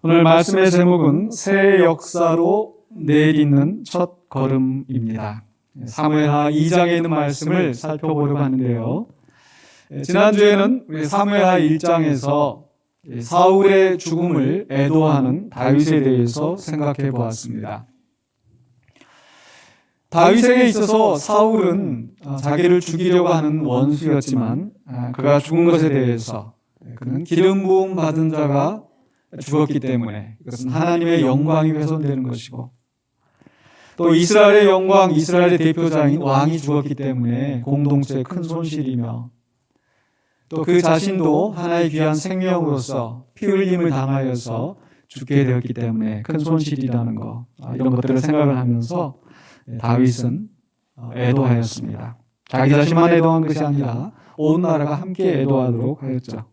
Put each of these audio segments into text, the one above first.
오늘 말씀의 제목은 새 역사로 내딛는 첫 걸음입니다. 사무엘하 2장에 있는 말씀을 살펴보려고 하는데요. 지난주에는 우리 사무엘하 1장에서 사울의 죽음을 애도하는 다윗에 대해서 생각해 보았습니다. 다윗에게 있어서 사울은 자기를 죽이려고 하는 원수였지만 그가 죽은 것에 대해서 그는 기름 부음 받은 자가 죽었기 때문에 이것은 하나님의 영광이 훼손되는 것이고, 또 이스라엘의 영광, 이스라엘의 대표자인 왕이 죽었기 때문에 공동체의 큰 손실이며, 또 그 자신도 하나의 귀한 생명으로서 피 흘림을 당하여서 죽게 되었기 때문에 큰 손실이라는 것, 이런 것들을 생각을 하면서 다윗은 애도하였습니다. 자기 자신만 애도한 것이 아니라 온 나라가 함께 애도하도록 하였죠.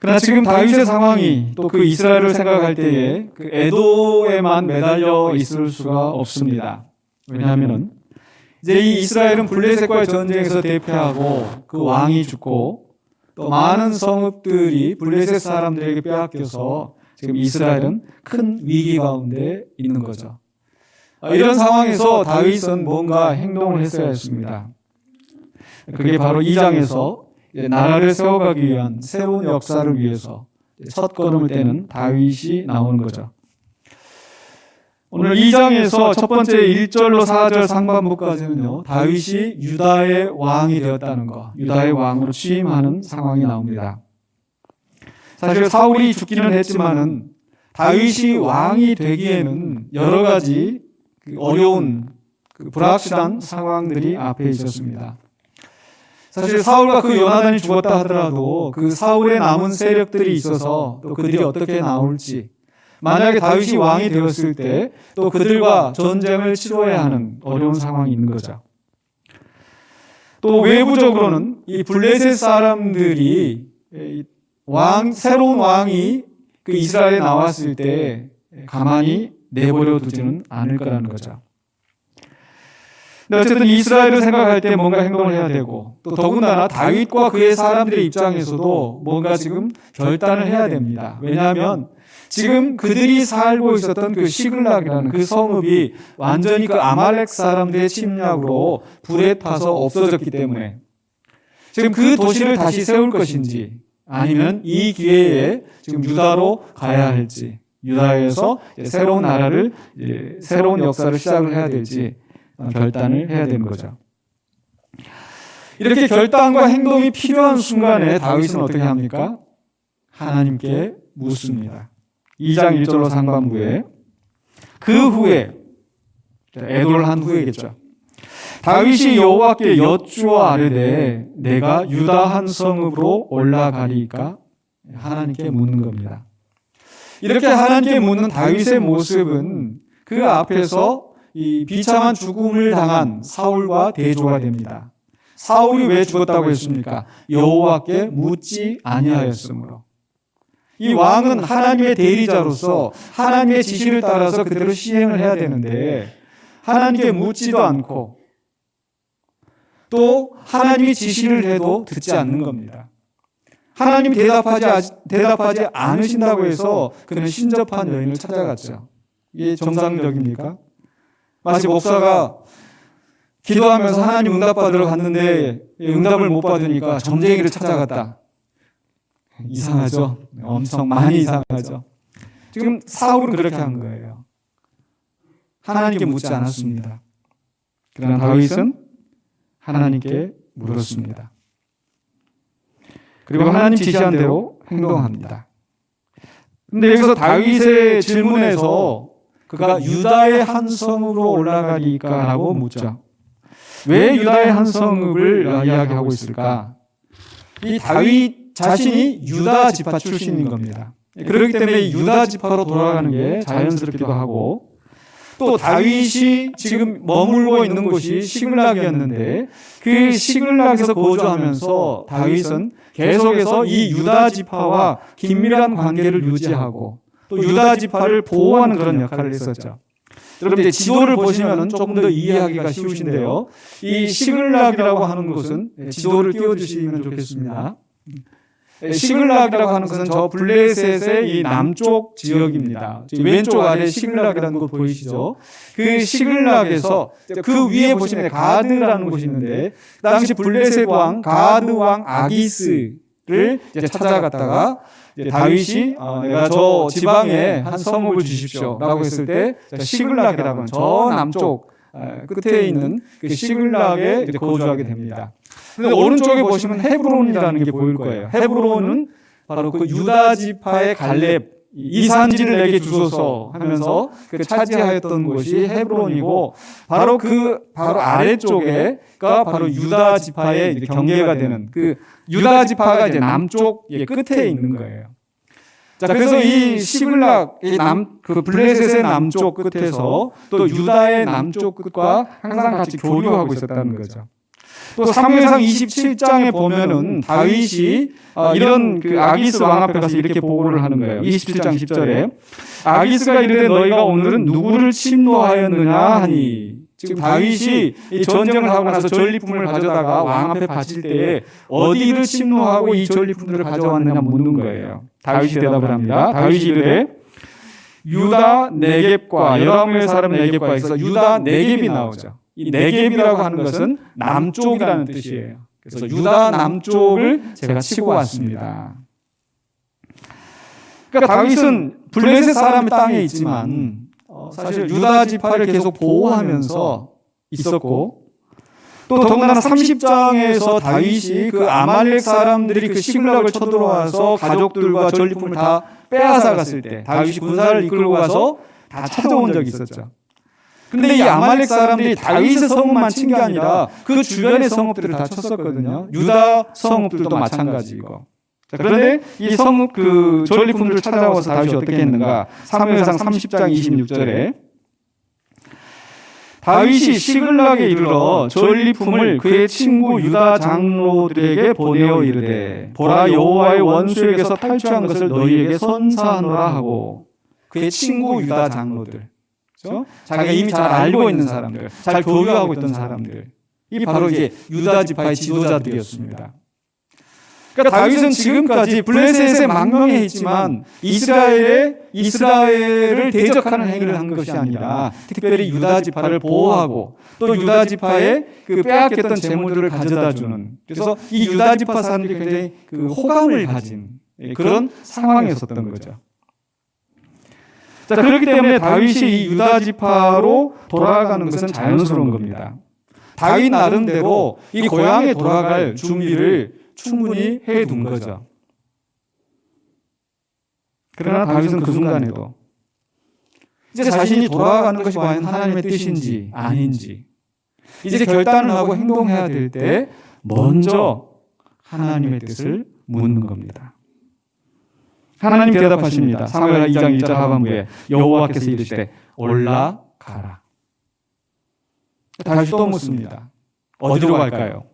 그러나 지금 다윗의 상황이 또 그 이스라엘을 생각할 때에 그 애도에만 매달려 있을 수가 없습니다. 왜냐하면 이제 이 이스라엘은 블레셋과의 전쟁에서 대패하고 그 왕이 죽고 또 많은 성읍들이 블레셋 사람들에게 빼앗겨서 지금 이스라엘은 큰 위기 가운데 있는 거죠. 이런 상황에서 다윗은 뭔가 행동을 했어야 했습니다. 그게 바로 2장에서 나라를 세워가기 위한 새로운 역사를 위해서 첫 걸음을 떼는 다윗이 나오는 거죠. 오늘 2장에서 첫 번째 1절로 4절 상반부까지는요, 다윗이 유다의 왕이 되었다는 것, 유다의 왕으로 취임하는 상황이 나옵니다. 사실 사울이 죽기는 했지만은 다윗이 왕이 되기에는 여러 가지 어려운 불확실한 상황들이 앞에 있었습니다. 사실 사울과 그 요나단이 죽었다 하더라도 그 사울의 남은 세력들이 있어서 또 그들이 어떻게 나올지, 만약에 다윗이 왕이 되었을 때 또 그들과 전쟁을 치러야 하는 어려운 상황이 있는 거죠. 또 외부적으로는 이 블레셋 사람들이 새로운 왕이 그 이스라엘에 나왔을 때 가만히 내버려 두지는 않을 거라는 거죠. 근데 어쨌든 이스라엘을 생각할 때 뭔가 행동을 해야 되고, 또 더군다나 다윗과 그의 사람들의 입장에서도 뭔가 지금 결단을 해야 됩니다. 왜냐하면 지금 그들이 살고 있었던 그 시글락이라는 그 성읍이 완전히 그 아말렉 사람들의 침략으로 불에 타서 없어졌기 때문에 지금 그 도시를 다시 세울 것인지, 아니면 이 기회에 지금 유다로 가야 할지, 유다에서 새로운 나라를, 새로운 역사를 시작을 해야 될지 결단을 해야 되는 거죠. 이렇게 결단과 행동이 필요한 순간에 다윗은 어떻게 합니까? 하나님께 묻습니다. 2장 1절로 상반부에 그 후에, 애도를 한 후에겠죠. 다윗이 여호와께 여쭈어 아뢰되 내가 유다 한 성읍으로 올라가리까? 하나님께 묻는 겁니다. 이렇게 하나님께 묻는 다윗의 모습은 그 앞에서 이 비참한 죽음을 당한 사울과 대조가 됩니다. 사울이 왜 죽었다고 했습니까? 여호와께 묻지 아니하였으므로. 이 왕은 하나님의 대리자로서 하나님의 지시를 따라서 그대로 시행을 해야 되는데 하나님께 묻지도 않고 또 하나님이 지시를 해도 듣지 않는 겁니다. 하나님이 대답하지 않으신다고 해서 그는 신접한 여인을 찾아갔죠. 이게 정상적입니까? 마치 목사가 기도하면서 하나님 응답받으러 갔는데 응답을 못 받으니까 점쟁이를 찾아갔다. 이상하죠? 엄청 많이 이상하죠? 지금 사울은 그렇게 한 거예요. 하나님께 묻지 않았습니다. 그러나 다윗은 하나님께 물었습니다. 그리고 하나님 지시한 대로 행동합니다. 그런데 여기서 다윗의 질문에서 그가 유다의 한 성읍으로 올라가리까? 라고 묻죠. 왜 유다의 한 성읍을 이야기하고 있을까? 이 다윗 자신이 유다 지파 출신인 겁니다. 그렇기 때문에 유다 지파로 돌아가는 게 자연스럽기도 하고, 또 다윗이 지금 머물고 있는 곳이 시글락이었는데 그 시글락에서 거주하면서 다윗은 계속해서 이 유다 지파와 긴밀한 관계를 유지하고 또 유다 지파를 보호하는 그런 역할을 했었죠. 여러분 이제 지도를 보시면 조금 더 이해하기가 쉬우신데요. 이 시글락이라고 하는 곳은 지도를 띄워주시면 좋겠습니다. 시글락이라고 하는 것은 저 블레셋의 이 남쪽 지역입니다. 왼쪽 아래 시글락이라는 거 보이시죠? 그 시글락에서 그 위에 보시면 가드라는 곳이 있는데 그 당시 블레셋 왕 가드 왕 아기스를 찾아갔다가 다윗이 내가 저 지방에 한 성읍을 주십시오라고 했을 때 시글락이라고 하는 저 남쪽 끝에 있는 그 시글락에 거주하게 됩니다. 근데 오른쪽에 보시면 헤브론이라는 게 보일 거예요. 헤브론은 바로 그 유다 지파의 갈렙 이 산지를 내게 주소서 하면서 그 차지하였던 곳이 헤브론이고 바로 바로 아래쪽에가 바로 유다 지파의 경계가 되는 그 유다 지파가 이제 남쪽 끝에 있는 거예요. 자, 그래서 이 시글락, 그 블레셋의 남쪽 끝에서 또 유다의 남쪽 끝과 항상 같이 교류하고 있었다는 거죠. 또 사무엘상 27장에 보면은 다윗이 이런 그 아기스 왕 앞에 가서 이렇게 보고를 하는 거예요. 27장 10절에 아기스가 이르되 너희가 오늘은 누구를 침노하였느냐 하니 지금 다윗이 이 전쟁을 하고 나서 전리품을 가져다가 왕 앞에 바칠 때에 어디를 침노하고 이 전리품들을 가져왔느냐 묻는 거예요. 다윗이 대답을 합니다. 다윗이 이르되 유다 네겝과 여라무엘 사람 네겝과 해서 유다 네겝이 나오죠. 이 네겝이라고 하는 것은 남쪽이라는 뜻이에요. 그래서 유다 남쪽을 제가 치고 왔습니다. 그러니까 다윗은 블레셋 사람의 땅에 있지만 사실 유다 지파를 계속 보호하면서 있었고 또 더군다나 30장에서 다윗이 그 아말렉 사람들이 그 시글락을 쳐들어와서 가족들과 전리품을 다 빼앗아 갔을 때 다윗이 군사를 이끌고 가서 다 찾아온 적이 있었죠. 근데 이 아말렉 사람들이 다윗의 성읍만 친 게 아니라 그 주변의 성읍들을 다 쳤었거든요. 유다 성읍들도 마찬가지고. 자, 그런데 이 성읍 그 전리품들을 찾아와서 다윗이 어떻게 했는가? 사무엘상 30장 26절에 다윗이 시글락에 이르러 전리품을 그의 친구 유다 장로들에게 보내어 이르되 보라 여호와의 원수에게서 탈취한 것을 너희에게 선사하노라 하고 그의 친구 유다 장로들 그렇죠? 자기가 이미 잘 알고 있는 사람들, 잘 교류하고 있던 사람들, 이 바로 이제 유다 지파의 지도자들이었습니다. 그러니까 다윗은 지금까지 블레셋에 망명해 있지만 이스라엘을 대적하는 행위를 한 것이 아니라 특별히 유다 지파를 보호하고 또 유다 지파의 그 빼앗겼던 재물들을 가져다 주는 그래서 이 유다 지파 사람들이 굉장히 그 호감을 가진 그런 상황이었었던 거죠. 자, 그렇기 때문에 다윗이 이 유다 지파로 돌아가는 것은 자연스러운 겁니다. 다윗 나름대로 이 고향에 돌아갈 준비를 충분히 해둔 거죠. 그러나 다윗은 그 순간에도 이제 자신이 돌아가는 것이 과연 하나님의 뜻인지 아닌지 이제 결단을 하고 행동해야 될 때 먼저 하나님의 뜻을 묻는 겁니다. 하나님 대답하십니다. 사무엘하 2장 1절 하반부에 여호와께서 이르시되 올라가라. 다윗이 또 묻습니다. 어디로 갈까요?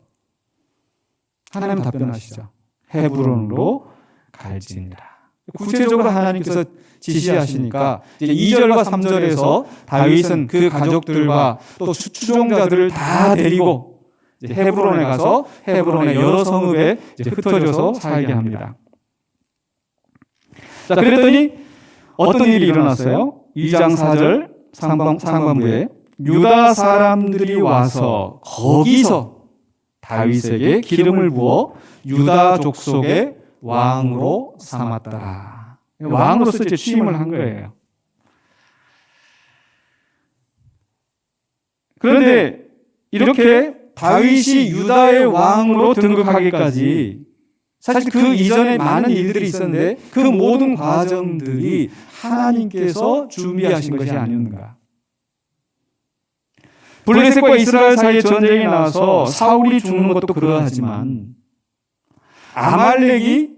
하나님 답변하시죠. 헤브론으로 갈지니라. 구체적으로 하나님께서 지시하시니까 이제 2절과 3절에서 다윗은 그 가족들과 또 추종자들을 다 데리고 이제 헤브론에 가서 헤브론의 여러 성읍에 이제 흩어져서 살게 합니다. 자, 그랬더니 어떤 일이 일어났어요? 2장 4절 상반부에 유다 사람들이 와서 거기서 다윗에게 기름을 부어 유다 족속의 왕으로 삼았더라. 왕으로서 이제 취임을 한 거예요. 그런데 이렇게 다윗이 유다의 왕으로 등극하기까지 사실 그 이전에 많은 일들이 있었는데 그 모든 과정들이 하나님께서 준비하신 것이 아니었는가. 블레셋과 이스라엘 사이의 전쟁이 나서 사울이 죽는 것도 그러하지만 아말렉이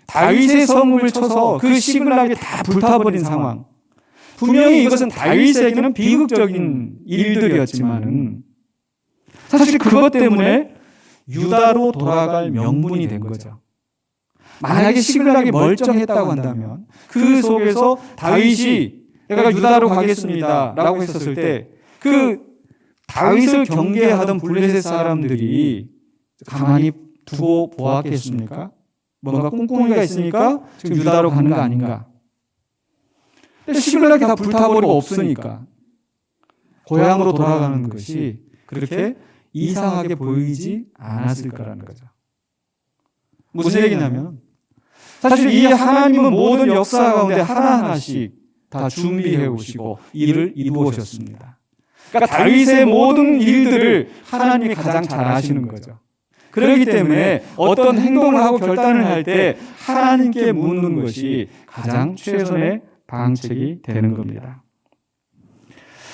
다윗의 성읍을 쳐서 그 시글락이 다 불타버린 상황. 분명히 이것은 다윗에게는 비극적인 일들이었지만은 사실 그것 때문에 유다로 돌아갈 명분이 된 거죠. 만약에 시글락이 멀쩡했다고 한다면 그 속에서 다윗이 내가 유다로 가겠습니다 라고 했었을 때 그 다윗을 경계하던 블레셋 사람들이 가만히 두고 보았겠습니까? 뭔가 꿍꿍이가 있으니까 지금 유다로 가는 거 아닌가. 근데 시글락이 다 불타버리고 없으니까 고향으로 돌아가는 것이 그렇게 이상하게 보이지 않았을 거라는 거죠. 무슨 얘기냐면 사실 이 하나님은 모든 역사 가운데 하나하나씩 다 준비해 오시고 일을 이루어 오셨습니다. 그러니까 다윗의 모든 일들을 하나님이 가장 잘 아시는 거죠. 그렇기 때문에 어떤 행동을 하고 결단을 할 때 하나님께 묻는 것이 가장 최선의 방책이 되는 겁니다.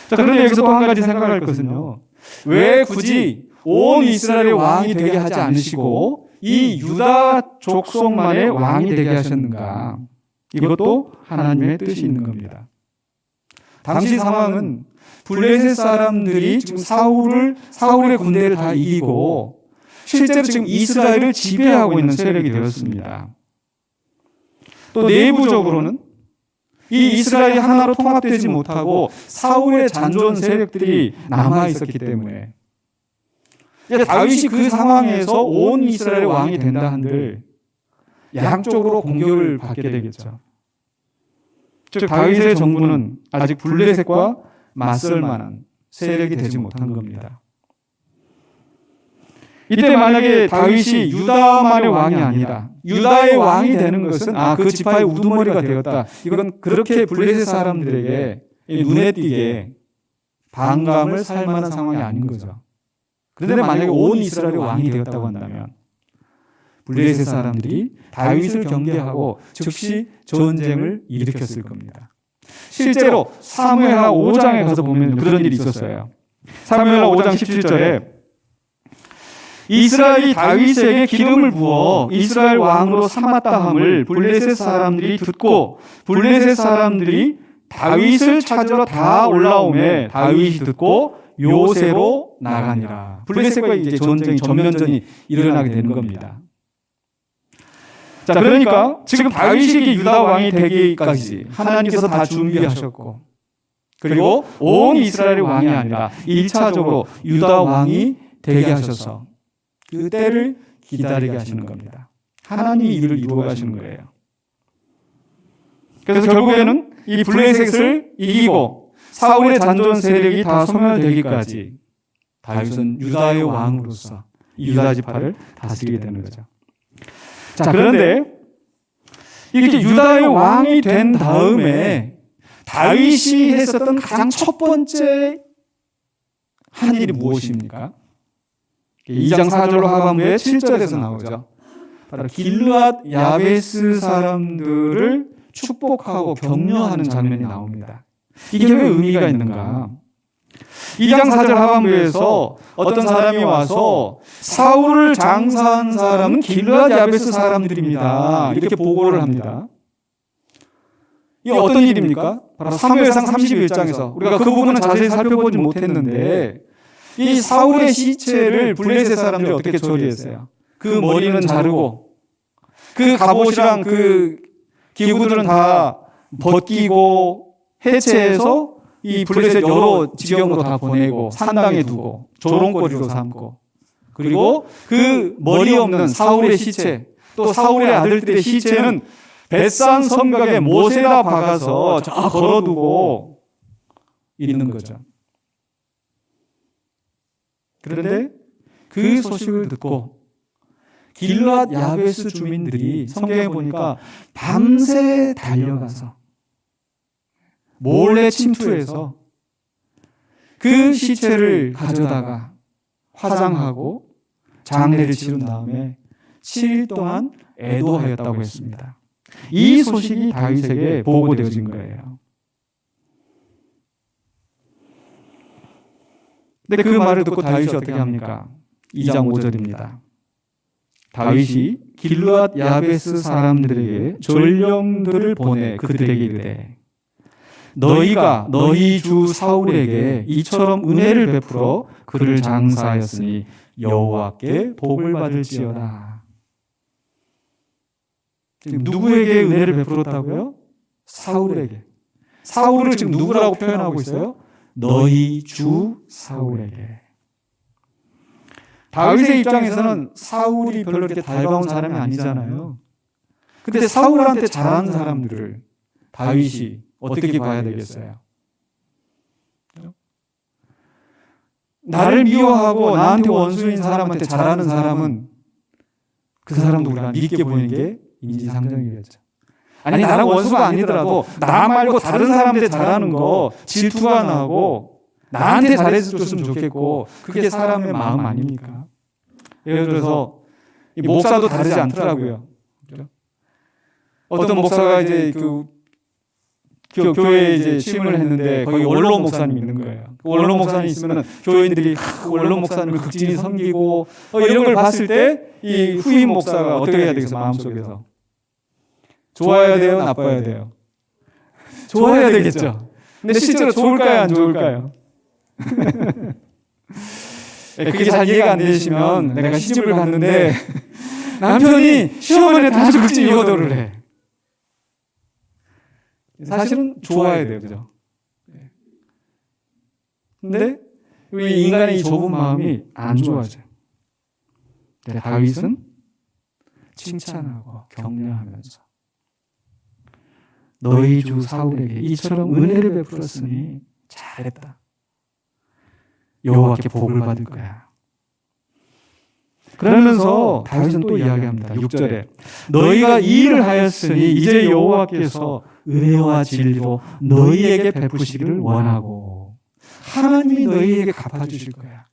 자, 그런데 여기서 또 한 가지 생각할 것은요. 왜 굳이 온 이스라엘의 왕이 되게 하지 않으시고 이 유다 족속만의 왕이 되게 하셨는가? 이것도 하나님의 뜻이 있는 겁니다. 당시 상황은 블레셋 사람들이 지금 사울의 군대를 다 이기고 실제로 지금 이스라엘을 지배하고 있는 세력이 되었습니다. 또 내부적으로는 이 이스라엘이 하나로 통합되지 못하고 사울의 잔존 세력들이 남아 있었기 때문에 다윗이 그 상황에서 온 이스라엘의 왕이 된다 한들 양쪽으로 공격을 받게 되겠죠. 즉 다윗의 정부는 아직 블레셋과 맞설 만한 세력이 되지 못한 겁니다. 이때 만약에 다윗이 유다만의 왕이 아니라 유다의 왕이 되는 것은 그 지파의 우두머리가 되었다. 이건 그렇게 블레셋 사람들에게 눈에 띄게 반감을 살 만한 상황이 아닌 거죠. 그런데 만약에 온 이스라엘의 왕이 되었다고 한다면 블레셋 사람들이 다윗을 경계하고 즉시 전쟁을 일으켰을 겁니다. 실제로 사무엘하 5장에 가서 보면 그런 일이 있었어요. 사무엘하 5장 17절에 이스라엘이 다윗에게 기름을 부어 이스라엘 왕으로 삼았다 함을 블레셋 사람들이 듣고 블레셋 사람들이 다윗을 찾으러 다 올라오매 다윗이 듣고 요새로 나가니라. 블레셋과 이제 전면전이 일어나게 되는 겁니다. 자, 그러니까 지금 다윗이 유다 왕이 되기까지 하나님께서 다 준비하셨고 그리고 온 이스라엘의 왕이 아니라 1차적으로 유다 왕이 되게 하셔서 그 때를 기다리게 하시는 겁니다. 하나님이 일을 이루어 가시는 거예요. 그래서 결국에는 이 블레셋을 이기고 사울의 잔존 세력이 다 소멸되기까지 다윗은 유다의 왕으로서 유다 지파를 다스리게 되는 거죠. 자, 그런데 이렇게 유다의 왕이 된 다음에 다윗이 했었던 가장 첫 번째 한 일이 무엇입니까? 2장 4절로 하반부에 7절에서 나오죠. 바로 길르앗 야베스 사람들을 축복하고 격려하는 장면이 나옵니다. 이게 왜 의미가 있는가? 2장 4절 하반부에서 어떤 사람이 와서 사울을 장사한 사람은 길르앗 야베스 사람들입니다. 이렇게 보고를 합니다. 이게 어떤 일입니까? 바로 사무엘상 31장에서 우리가 그 부분은 자세히 살펴보지 못했는데 이 사울의 시체를 블레셋 사람들이 어떻게 처리했어요? 그 머리는 자르고 그 갑옷이랑 그 기구들은 다 벗기고 해체해서 이 블레셋 여러 지경으로 다 보내고 산당에 두고 조롱거리로 삼고 그리고 그 머리 없는 사울의 시체 또 사울의 아들들의 시체는 벳산 성벽에 못에다 박아서 저 걸어두고 있는 거죠. 그런데 그 소식을 듣고 길르앗 야베스 주민들이 성경에 보니까 밤새 달려가서 몰래 침투해서 그 시체를 가져다가 화장하고 장례를 치른 다음에 7일 동안 애도하였다고 했습니다. 이 소식이 다윗에게 보고되어진 거예요. 근데 그 말을 듣고 다윗이 어떻게 합니까? 2장 5절입니다. 다윗이 길르앗 야베스 사람들에게 전령들을 보내 그들에게 이르되 너희가 너희 주 사울에게 이처럼 은혜를 베풀어 그를 장사하였으니 여호와께 복을 받을지어다. 지금 누구에게 은혜를 베풀었다고요? 사울에게. 사울을 지금 누구라고 표현하고 있어요? 너희 주 사울에게. 다윗의 입장에서는 사울이 별로 이렇게 달가운 사람이 아니잖아요. 근데 사울한테 잘하는 사람들을 다윗이 어떻게 봐야 되겠어요? 나를 미워하고 나한테 원수인 사람한테 잘하는 사람은 그 사람도 우리가 믿게 보이는 게 인지상정이겠죠. 아니 나랑 원수가 아니더라도 나 말고 다른 사람한테 잘하는 거 질투가 나고 나한테 잘해줬으면 좋겠고 그게 사람의 마음 아닙니까? 예를 들어서 이 목사도 다르지 않더라고요. 어떤 목사가 이제 교회에 이제 취임을 했는데 거기 원로 목사님 있는 거예요. 원로 목사님 있으면 교인들이 원로 목사님을 극진히 섬기고 이런 걸 봤을 때 이 후임 목사가 어떻게 해야 되겠어? 마음속에서 좋아야 돼요? 나빠야 돼요? 좋아야 되겠죠. 근데 실제로 좋을까요? 안 좋을까요? 그게 잘 이해가 안 되시면 내가 시집을 갔는데 남편이 시어머니한테 아주 극진히 효도를 해. 사실은 좋아야 돼요. 그죠? 근데 우리 인간의 이 좁은 마음이 안 좋아져요. 다윗은 칭찬하고 격려하면서 너희 주 사울에게 이처럼 은혜를 베풀었으니 잘했다. 여호와께 복을 받을 거야. 그러면서 다윗은 또 이야기합니다. 6절에 너희가 이 일을 하였으니 이제 여호와께서 은혜와 진리로 너희에게 베푸시기를 원하고 하나님이 너희에게 갚아주실 거야.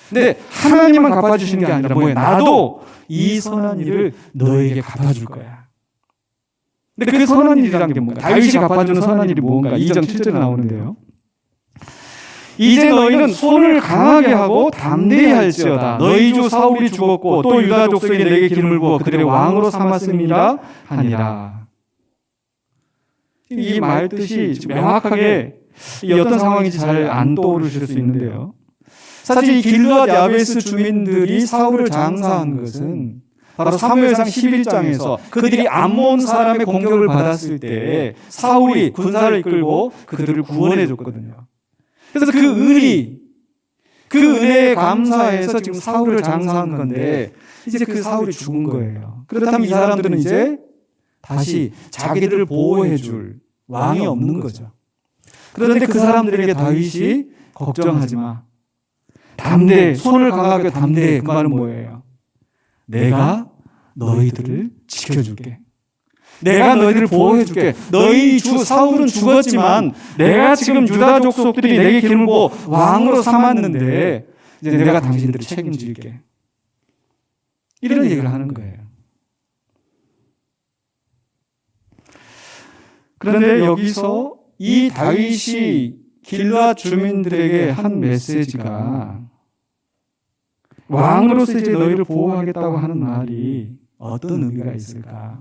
근데 하나님은 갚아주시는 게 아니라 뭐예요? 나도 이 선한 일을 너희에게 갚아줄 거야. 근데 그 선한 일이란 게 뭔가? 다윗이 갚아주는 선한 일이 뭔가? 2장 7절에 나오는데요. 이제 너희는 손을 강하게 하고 담대히 할지어다. 너희 주 사울이 죽었고 또 유다 족속에 내게 기름을 부어 그들의 왕으로 삼았음이라 하니라. 이 말 뜻이 명확하게 어떤 상황인지 잘 안 떠오르실 수 있는데요. 사실 이 길르앗 야베스 주민들이 사울을 장사한 것은 바로 사무엘상 11장에서 그들이 암몬 사람의 공격을 받았을 때 사울이 군사를 이끌고 그들을 구원해 줬거든요. 그래서 그 의리, 그 은혜에 감사해서 지금 사울을 장사한 건데 이제 그 사울이 죽은 거예요. 그렇다면 이 사람들은 이제 다시 자기들을 보호해 줄 왕이 없는 거죠. 그런데 그 사람들에게 다윗이 걱정하지 마. 담대해. 손을 강하게 담대해. 그 말은 뭐예요? 내가 너희들을 지켜줄게. 내가 너희들을 보호해줄게. 너희 주 사울은 죽었지만 내가 지금 유다 족속들이 내게 기름을 부어 왕으로 삼았는데 이제 내가 당신들을 책임질게. 이런 얘기를 하는 거예요. 그런데 여기서 이 다윗이 길르앗 주민들에게 한 메시지가 왕으로서 이제 너희를 보호하겠다고 하는 말이 어떤 의미가 있을까?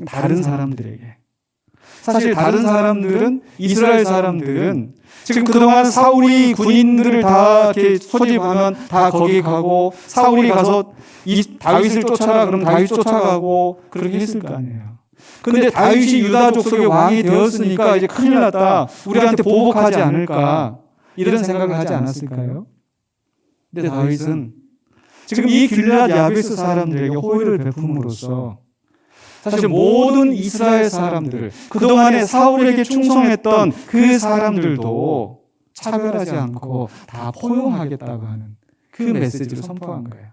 다른 사람들에게. 사실 다른 사람들은 이스라엘 사람들은 지금 그동안 사울이 군인들을 다 이렇게 소집하면 다 거기 가고 사울이 가서 다윗을 쫓아라 그럼 다윗 쫓아가고 그렇게 했을 거 아니에요. 근데 다윗이 유다 족속의 왕이 되었으니까 이제 큰일 났다. 우리한테 보복하지 않을까 이런 생각을 하지 않았을까요? 근데 다윗은 지금 이 길르앗 야베스 사람들에게 호의를 베품으로써 사실 모든 이스라엘 사람들, 그동안에 사울에게 충성했던 그 사람들도 차별하지 않고 다 포용하겠다고 하는 그 메시지를 선포한 거예요.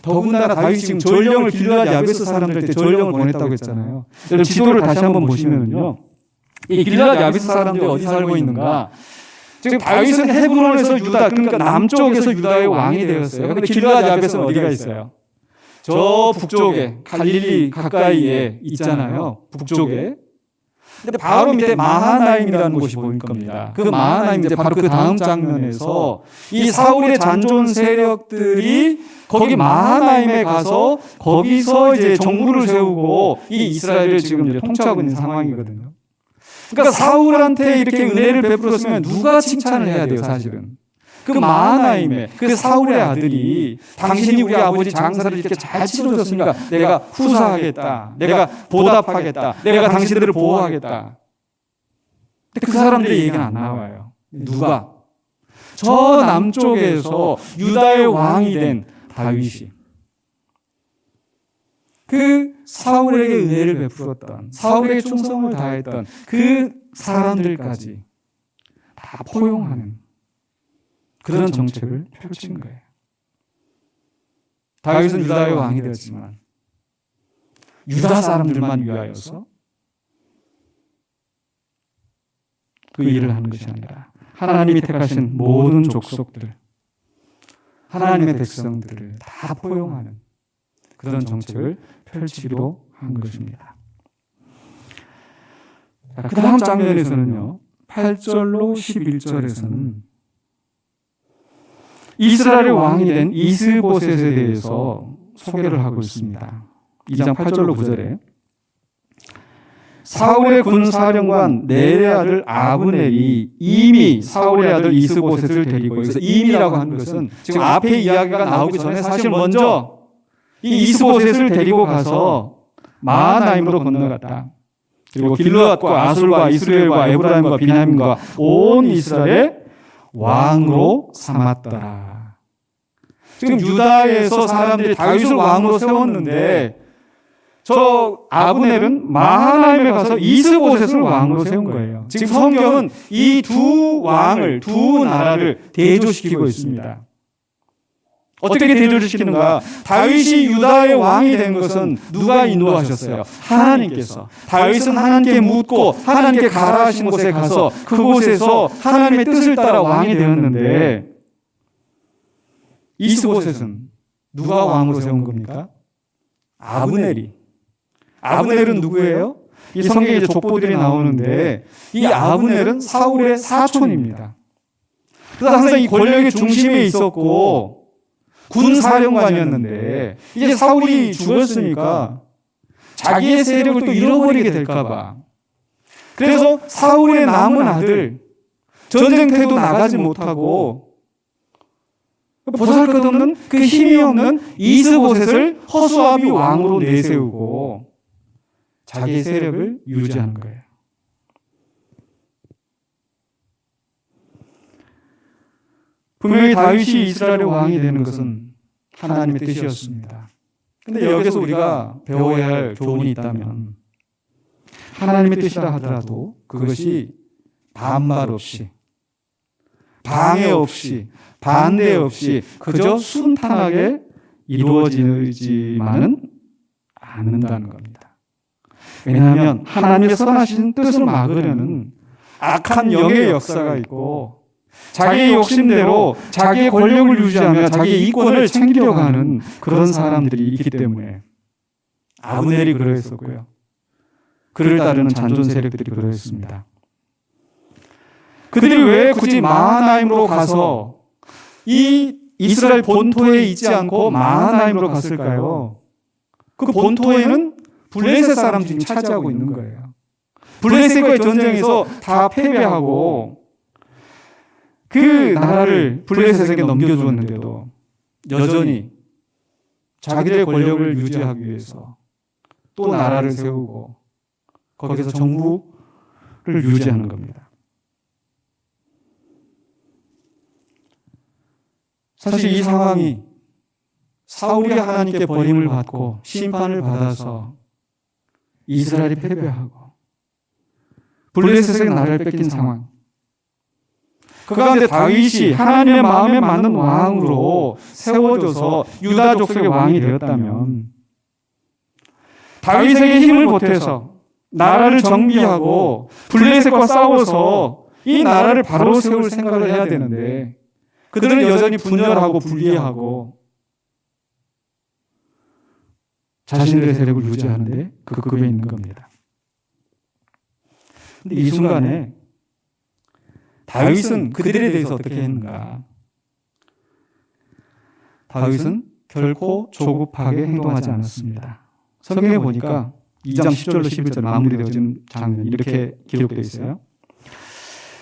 더군다나 다윗이 지금 전령을 길르앗 야베스 사람들한테 전령을 보냈다고 했잖아요. 여러분 지도를 다시 한번 보시면요, 이 길르앗 야베스 사람들이 어디 살고 있는가? 지금 다윗은 헤브론에서 유다, 그러니까 남쪽에서 유다의 왕이 되었어요. 근데 길르앗 야베스는 어디가 있어요? 저 북쪽에 갈릴리 가까이에 있잖아요. 북쪽에. 근데 바로 밑에 마하나임이라는 곳이 보일 겁니다. 그 마하나임 이제 바로 그 다음 장면에서 이 사울의 잔존 세력들이 거기 마하나임에 가서 거기서 이제 정부를 세우고 이 이스라엘을 지금 이제 통치하고 있는 상황이거든요. 그러니까 사울한테 이렇게 은혜를 베풀었으면 누가 칭찬을 해야 돼요, 사실은. 그 마하나임의 그 사울의 아들이 당신이 우리 아버지 장사를 이렇게 잘 치러줬으니까 내가 후사하겠다. 내가 보답하겠다. 내가 당신들을 보호하겠다. 근데 그 사람들의 얘기는 안 나와요. 누가? 저 남쪽에서 유다의 왕이 된 다윗이. 그 사울에게 은혜를 베풀었던, 사울에게 충성을 다했던 그 사람들까지 다 포용하는 그런 정책을 펼친 거예요. 다윗은 유다의 왕이 되었지만 유다 사람들만 위하여서 그 일을 하는 것이 아니라 하나님이 택하신 모든 족속들, 하나님의 백성들을 다 포용하는 그런 정책을 펼치기로 한 것입니다. 그 다음 장면에서는요, 8절로 11절에서는 이스라엘의 왕이 된 이스보셋에 대해서 소개를 하고 있습니다. 2장 8절로 9절에 사울의 군사령관 넬의 아들 아브넬이 이미 사울의 아들 이스보셋을 데리고, 여기서 임이라고 하는 것은 지금 앞에 이야기가 나오기 전에 사실 먼저 이 이스보셋을 데리고 가서 마하나임으로 건너갔다. 그리고 길르앗과 아술과 이스라엘과 에브라임과 비냐민과 온 이스라엘의 왕으로 삼았더라. 지금 유다에서 사람들이 다윗을 왕으로 세웠는데 저 아브넬은 마하나임에 가서 이스보셋을 왕으로 세운 거예요. 지금 성경은 이 두 왕을, 두 나라를 대조시키고 있습니다. 어떻게 대조시키는가? 다윗이 유다의 왕이 된 것은 누가 인도하셨어요? 하나님께서. 다윗은 하나님께 묻고 하나님께 가라 하신 곳에 가서 그곳에서 하나님의 뜻을 따라 왕이 되었는데, 이스보셋은 누가 왕으로 세운 겁니까? 아브넬이. 아브넬은 누구예요? 이 성경에 이제 족보들이 나오는데 이 아브넬은 사울의 사촌입니다. 그래서 항상 이 권력의 중심에 있었고 군사령관이었는데, 이제 사울이 죽었으니까 자기의 세력을 또 잃어버리게 될까봐, 그래서 사울의 남은 아들, 전쟁터에도 나가지 못하고 보잘것없는 그 힘이 없는 이스보셋을 허수아비 왕으로 내세우고 자기의 세력을 유지하는 거예요. 분명히 다윗이 이스라엘의 왕이 되는 것은 하나님의 뜻이었습니다. 그런데 여기서 우리가 배워야 할 교훈이 있다면, 하나님의 뜻이라 하더라도 그것이 반말 없이, 방해 없이, 반대 없이 그저 순탄하게 이루어지지만은 않는다는 겁니다. 왜냐하면 하나님의 선하신 뜻을 막으려는 악한 영의 역사가 있고, 자기의 욕심대로 자기의 권력을 유지하며 자기의 이권을 챙기려고 하는 그런 사람들이 있기 때문에, 아브넬이 그러했었고요, 그를 따르는 잔존 세력들이 그러했습니다. 그들이 왜 굳이 마하나임으로 가서 이 이스라엘 본토에 있지 않고 마하나임으로 갔을까요? 그 본토에는 블레셋 사람들이 차지하고 있는 거예요. 블레셋과의 전쟁에서 다 패배하고 그 나라를 블레셋에게 넘겨주었는데도 여전히 자기들의 권력을 유지하기 위해서 또 나라를 세우고 거기서 정부를 유지하는 겁니다. 사실 이 상황이 사울이 하나님께 버림을 받고 심판을 받아서 이스라엘이 패배하고 블레셋에게 나라를 뺏긴 상황, 그 가운데 다윗이 하나님의 마음에 맞는 왕으로 세워져서 유다 족속의 왕이 되었다면, 다윗에게 힘을 보태서 나라를 정비하고 블레셋과 싸워서 이 나라를 바로 세울 생각을 해야 되는데, 그들은 여전히 분열하고 분리하고 자신들의 세력을 유지하는데 그 급에 있는 겁니다. 그런데 이 순간에 다윗은 그들에 대해서 어떻게 했는가? 다윗은 결코 조급하게 행동하지 않았습니다. 성경에 보니까 2장 10절로 11절 마무리되어진 장면 이렇게 기록되어 있어요.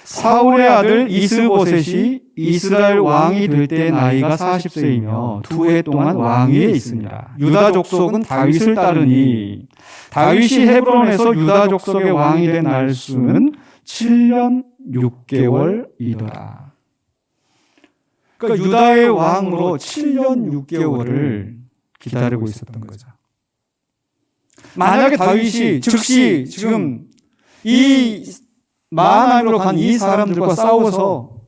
사울의 아들 이스보셋이 이스라엘 왕이 될 때 나이가 40세이며 2해 동안 왕위에 있으니라. 유다 족속은 다윗을 따르니 다윗이 헤브론에서 유다 족속의 왕이 된 날수는 7년 6개월이더라. 그러니까 유다의 왕으로 7년 6개월을 기다리고 있었던 거죠. 만약에 다윗이 즉시 지금 이 마하나임으로 간 이 사람들과 싸워서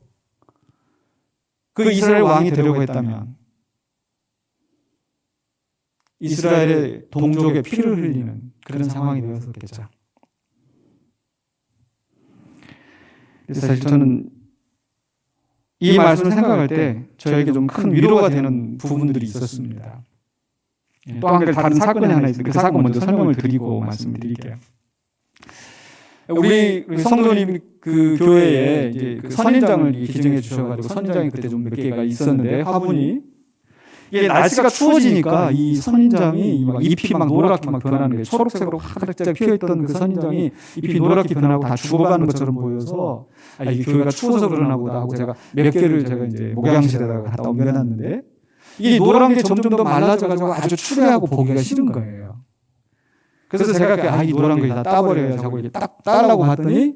그 이스라엘 왕이 되려고 했다면 이스라엘의 동족의 피를 흘리는 그런 상황이 되었었겠죠. 그래서 사실 저는 이 말씀을 생각할 때 저에게 좀 큰 위로가 되는 부분들이 있었습니다. 또 한 가지 다른 사건이 하나 있습니다. 그 사건 먼저 설명을 드리고 말씀드릴게요. 우리 성도님 그 교회에 이제 그 선인장을 기증해 주셔가지고 선인장이 그때 좀 몇 개가 있었는데 화분이 이게 날씨가 추워지니까 이 선인장이 막 잎이 막 노랗게 막 변하는 거예요. 초록색으로 화들짝 피어있던 그 선인장이 잎이 노랗게 변하고 다 죽어가는 것처럼 보여서 이 교회가 추워서 그러나 보다 하고 제가 몇 개를 제가 이제 목양실에다가 갖다 옮겨놨는데 이 노란 게 점점 더 말라져가지고 아주 추레하고 보기가 싫은 거예요. 그래서 제가 이 노란 거 다 따버려야지 하고 이렇게 딱 따려고 봤더니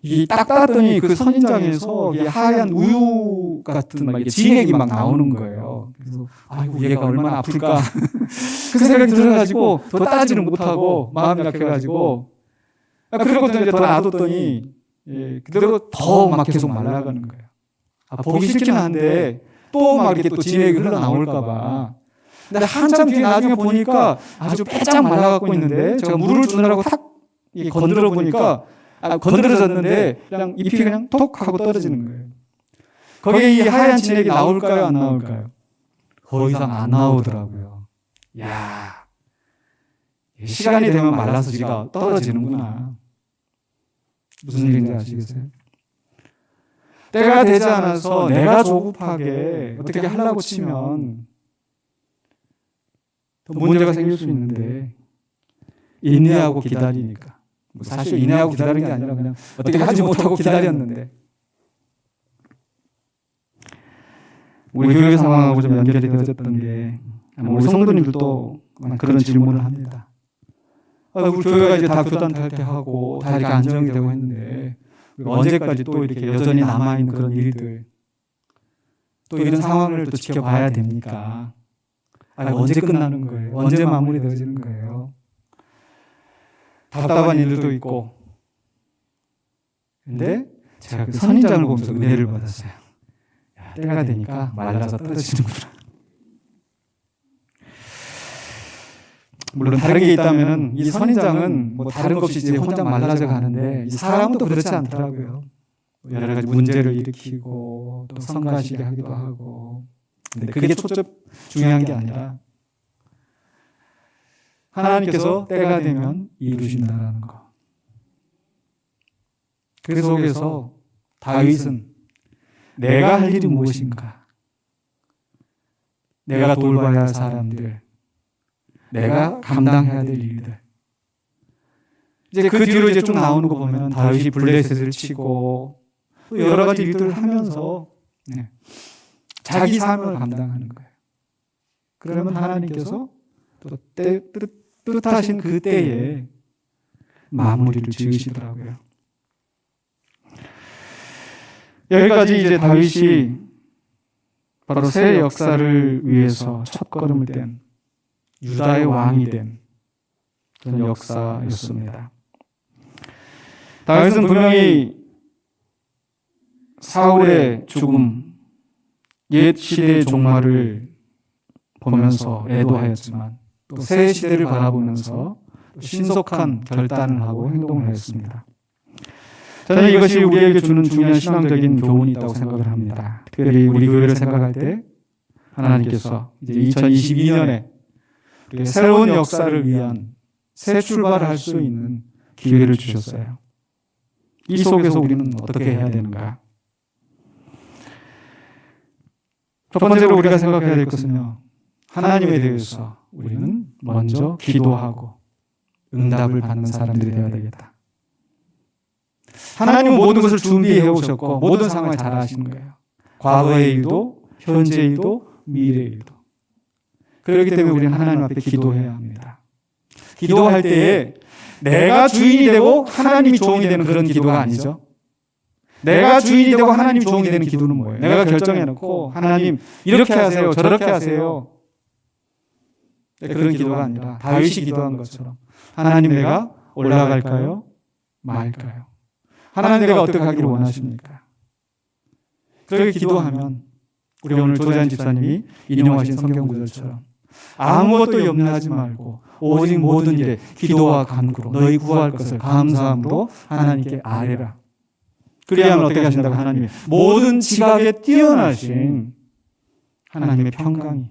이 딱 땄더니 그 선인장에서 하얀 우유 같은 막 이게 진액이 막 나오는 거예요. 그래서 아이고 얘가 얼마나 아플까 그 생각이 들어가지고 더 따지는 못하고 마음이 약해가지고 그러고 또 이제 더 놔뒀더니 그대로 더 막 계속 말라가는 거예요. 보기 싫긴 한데 또 막 이렇게 또 진액이 흘러나올까봐. 근데 한참 뒤에 나중에 보니까 아주 빼짝 말라갖고 있는데 제가 물을 주느라고 탁 건드려 보니까 건드려졌는데 그냥 잎이 그냥 톡 하고 떨어지는 거예요. 거기에 이 하얀 진액이 나올까요? 안 나올까요? 더 이상 안 나오더라고요. 야, 시간이 되면 말라서 지가 떨어지는구나. 무슨 일인지 아시겠어요? 때가 되지 않아서 내가 조급하게 어떻게 하려고 치면 또 문제가 생길 수 있는데 인내하고 기다리니까. 사실 인내하고 기다린 게 아니라 그냥 어떻게 하지 못하고 기다렸는데 우리 교회 상황하고 좀 연결이 되어졌던 게 우리 성도님들도 그런 질문을 합니다. 우리 교회가 이제 다 교단 탈퇴하고 다 이렇게 안정이 되고 했는데 언제까지 또 이렇게 여전히 남아있는 그런 일들 또 이런 상황을 또 지켜봐야 됩니까? 언제 끝나는 거예요? 언제 마무리되어지는 거예요? 답답한 일도 있고. 근데 제가 그 선인장을 보면서 은혜를 받았어요. 때가 되니까 말라서 떨어지는구나. 물론 다른 게 있다면은 이 선인장은 뭐 다른 것 없이 이제 혼자 말라져 가는데 이 사람은 또 그렇지 않더라고요. 여러 가지 문제를 일으키고 또 성가시게 하기도 하고. 근데 그게 중요한 게 아니라 하나님께서 때가 되면 이루신다는 거. 그 속에서 다윗은 내가 할 일이 무엇인가? 내가 돌봐야 할 사람들, 내가 감당해야 될 일들. 이제 그 뒤로 이제 쭉 나오는 거 보면 다윗이 블레셋을 치고 또 여러 가지 일들을 하면서 자기 삶을 감당하는 거예요. 그러면 하나님께서 또 뜻하신 그 때에 마무리를 지으시더라고요. 여기까지 이제 다윗이 바로 새 역사를 위해서 첫걸음을 뗀 유다의 왕이 된 그런 역사였습니다. 다윗은 분명히 사울의 죽음, 옛 시대의 종말을 보면서 애도하였지만 또 새 시대를 바라보면서 신속한 결단을 하고 행동을 하였습니다. 저는 이것이 우리에게 주는 중요한 신앙적인 교훈이 있다고 생각을 합니다. 특별히 우리 교회를 생각할 때 하나님께서 이제 2022년에 새로운 역사를 위한 새 출발을 할 수 있는 기회를 주셨어요. 이 속에서 우리는 어떻게 해야 되는가? 첫 번째로 우리가 생각해야 될 것은요, 하나님에 대해서 우리는 먼저 기도하고 응답을 받는 사람들이 되어야 되겠다. 하나님은 모든 것을 준비해 오셨고 모든 상황을 잘 아시는 거예요. 과거의 일도, 현재의 일도, 미래의 일도. 그렇기 때문에 우리는 하나님 앞에 기도해야 합니다. 기도할 때에 내가 주인이 되고 하나님이 종이 되는 그런 기도가 아니죠. 내가 주인이 되고 하나님이 종이 되는 기도는 뭐예요? 내가 결정해놓고 하나님 이렇게 하세요, 저렇게 하세요. 그런 기도가 아니라 다윗이 기도한 것처럼 하나님 내가 올라갈까요? 말까요? 하나님 내가 어떻게 하기를 원하십니까? 그렇게 기도하면 우리 오늘 조재한 집사님이 인용하신 성경 구절처럼 아무것도 염려하지 말고 오직 모든 일에 기도와 간구로 너희 구할 것을 감사함으로 하나님께 아뢰라. 그리하면 어떻게 하신다고? 하나님의 모든 지각에 뛰어나신 하나님의 평강이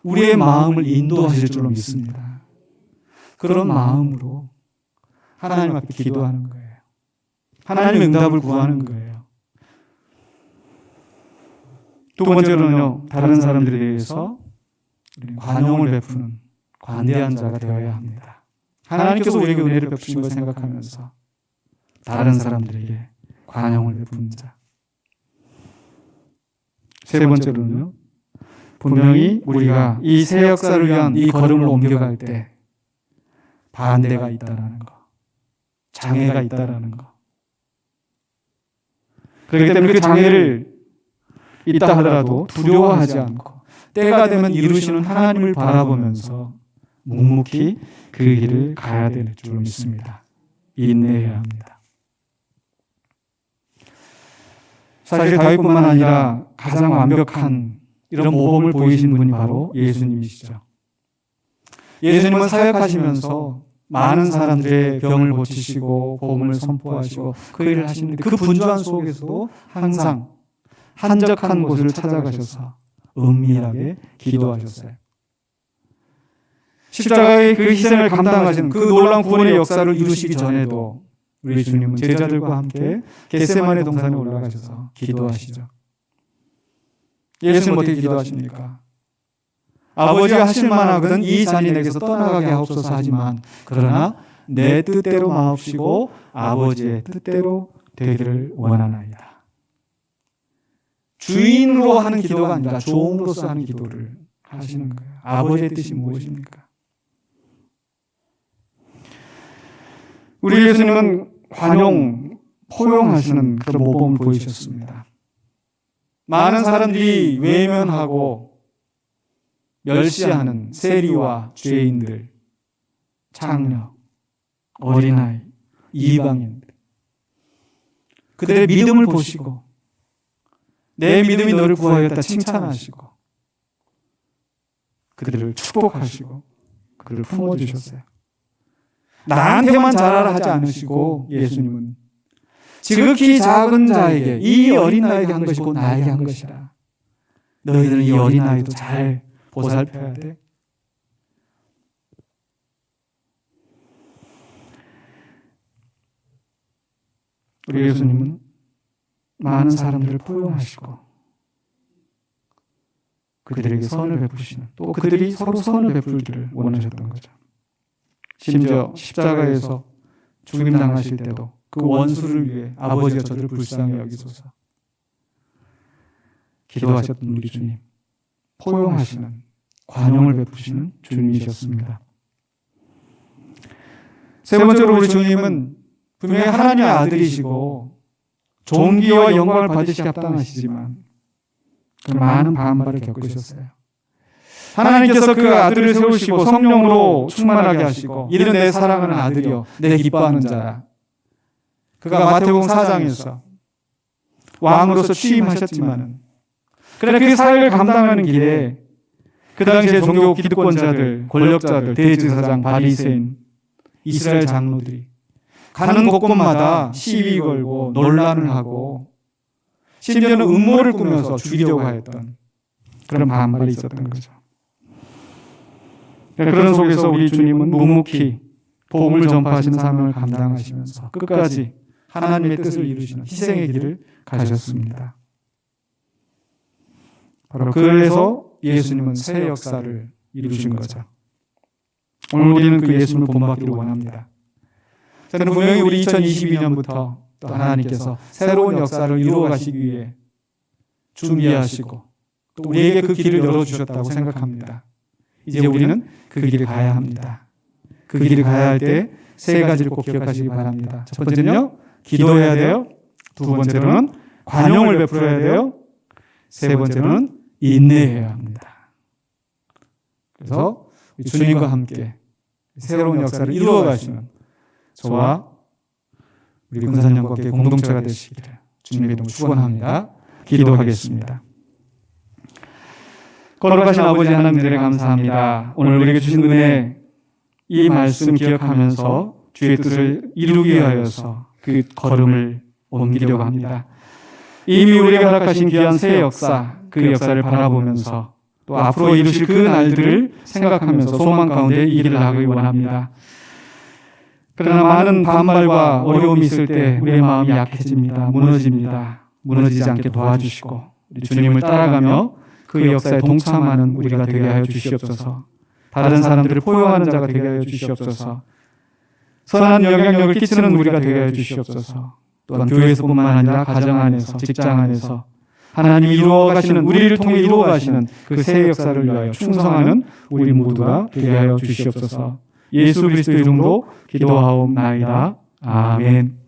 우리의 마음을 인도하실 줄로 믿습니다. 그런 마음으로 하나님 앞에 기도하는 거예요. 하나님의 응답을 구하는 거예요. 두 번째로는요, 다른 사람들에 대해서 관용을 베푸는 관대한 자가 되어야 합니다. 하나님께서 우리에게 은혜를 베푸신 걸 생각하면서 다른 사람들에게 관용을 베푸는 자. 세 번째로는요, 분명히 우리가 이 새 역사를 위한 이 걸음을 옮겨갈 때 반대가 있다라는 거, 장애가 있다라는 거. 그렇기 때문에 그 장애를 있다 하더라도 두려워하지 않고 때가 되면 이루시는 하나님을 바라보면서 묵묵히 그 길을 가야 될 줄 믿습니다. 인내해야 합니다. 사실 다윗뿐만 아니라 가장 완벽한 이런 모범을 보이신 분이 바로 예수님이시죠. 예수님은 사역하시면서 많은 사람들의 병을 고치시고 복음을 선포하시고 그 일을 하시는데 그 분주한 속에서도 항상 한적한 곳을 찾아가셔서 은밀하게 기도하셨어요. 십자가의 그 희생을 감당하시는 그 놀라운 구원의 역사를 이루시기 전에도 우리 주님은 제자들과 함께 겟세마네 동산에 올라가셔서 기도하시죠. 예수님은 어떻게 기도하십니까? 아버지가 하실 만하거든 이 잔이 내게서 떠나가게 하옵소서 하지만 그러나 내 뜻대로 마옵시고 아버지의 뜻대로 되기를 원하나이다. 주인으로 하는 기도가 아니라 종으로서 하는 기도를 하시는 거예요. 아버지의 뜻이 무엇입니까? 우리 예수님은 관용, 포용하시는 그런 모범을 보이셨습니다. 많은 사람들이 외면하고 멸시하는 세리와 죄인들, 장녀, 어린아이, 이방인들, 그들의 믿음을 보시고 내 믿음이 너를 구하였다 칭찬하시고 그들을 축복하시고 그들을 품어주셨어요. 나한테만 잘하라 하지 않으시고 예수님은 지극히 작은 자에게 이 어린아이에게 한 것이 곧 나에게 한 것이라. 너희들은 이 어린아이도 잘 보살펴야 돼. 우리 예수님은 많은 사람들을 포용하시고 그들에게 선을 베푸시는 또 그들이 서로 선을 베풀기를 원하셨던 거죠. 심지어 십자가에서 죽임 당하실 때도 그 원수를 위해 아버지가 저들을 불쌍히 여기소서 기도하셨던 우리 주님, 포용하시는 관용을 베푸시는 주님이셨습니다. 세 번째로 우리 주님은 분명히 하나님의 아들이시고 존귀와 영광을 받으시기 합당하시지만 그 많은 반발을 겪으셨어요. 하나님께서 그 아들을 세우시고 성령으로 충만하게 하시고 이는 내 사랑하는 아들이요 내 기뻐하는 자라. 그가 마태복음 4장에서 왕으로서 취임하셨지만은 그러나 그 사역을 감당하는 길에 그 당시에 종교 기득권자들, 권력자들, 대제사장, 바리새인, 이스라엘 장로들이 가는 곳곳마다 시위 걸고 논란을 하고 심지어는 음모를 꾸며서 죽이려고 하였던 그런 반발이 있었던 거죠. 그런 속에서 우리 주님은 묵묵히 복음을 전파하시는 사명을 감당하시면서 끝까지 하나님의 뜻을 이루시는 희생의 길을 가셨습니다. 바로 그래서 예수님은 새 역사를 이루신 거죠. 오늘 우리는 그 예수님을 본받기를 원합니다. 저는 분명히 우리 2022년부터 또 하나님께서 새로운 역사를 이루어 가시기 위해 준비하시고 또 우리에게 그 길을 열어주셨다고 생각합니다. 이제 우리는 그 길을 가야 합니다. 그 길을 가야 할 때 세 가지를 꼭 기억하시기 바랍니다. 첫 번째는요, 기도해야 돼요. 두 번째로는 관용을 베풀어야 돼요. 세 번째로는 인내해야 합니다. 그래서 주님과 함께 새로운 역사를 이루어 가시는 저와 우리 권사님과 함께 공동체가 되시기를 주님의 이름으로 축원합니다. 기도하겠습니다. 거룩하신 아버지 하나님들에 감사합니다. 오늘 우리에게 주신 은혜, 이 말씀 기억하면서 주의 뜻을 이루기 위하여서 그 걸음을 옮기려고 합니다. 이미 우리에게 허락하신 귀한 새 역사, 그 역사를 바라보면서 또 앞으로 이루실 그 날들을 생각하면서 소망 가운데 이 길을 나가기 원합니다. 그러나 많은 반발과 어려움이 있을 때 우리의 마음이 약해집니다. 무너집니다. 무너지지 않게 도와주시고 우리 주님을 따라가며 그 역사에 동참하는 우리가 되게 하여 주시옵소서. 다른 사람들을 포용하는 자가 되게 하여 주시옵소서. 선한 영향력을 끼치는 우리가 되게 하여 주시옵소서. 또한 교회에서뿐만 아니라 가정 안에서, 직장 안에서 하나님이 이루어 가시는, 우리를 통해 이루어 가시는 그 새 역사를 위하여 충성하는 우리 모두가 되게 하여 주시옵소서. 예수 그리스도 이름으로 기도하옵나이다. 아멘.